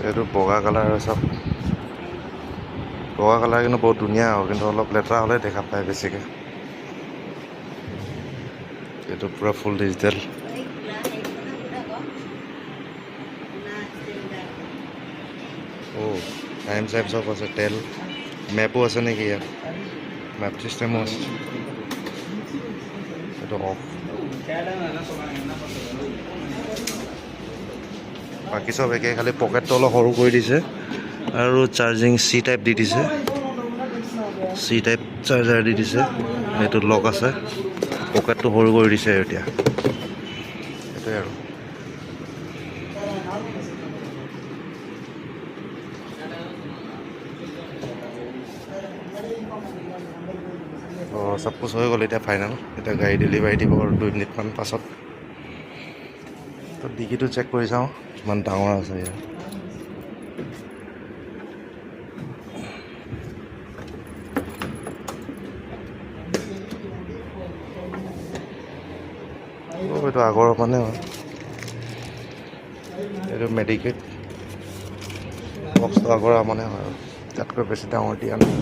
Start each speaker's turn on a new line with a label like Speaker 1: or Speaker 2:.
Speaker 1: এইটো বগা কালাৰ চব বগা কালাৰ কিন্তু বহুত ধুনীয়া আৰু কিন্তু অলপ লেতেৰা হ'লে দেখা পায় বেছিকৈ। এইটো পূৰা ফুল ডিজিটেল। টাইম চাইম চব আছে, তেল মেপো আছে নেকি ইয়াত, মেপ চিষ্টেমো আছে। এইটো অফ। বাকী চব একে, খালি পকেটটো অলপ সৰু কৰি দিছে আৰু চাৰ্জিং চি টাইপ দি দিছে, চি টাইপ চাৰ্জাৰ দি দিছে। এইটো লক আছে, পকেটটো সৰু কৰি দিছে এতিয়া, সেইটোৱে আৰু। চাপোজ হৈ গ'ল এতিয়া ফাইনেল। এতিয়া গাড়ী ডেলিভাৰী দিব আৰু 2 মিনিটমান পাছত। তো ডিকিটো চেক কৰি চাওঁ কিমান ডাঙৰ আছে ইয়াৰ। এইটো আগৰ মানে হয়, এইটো মেডিকেট বক্সটো আগৰ মানে হয়, তাতকৈ বেছি ডাঙৰ দিয়া নাই।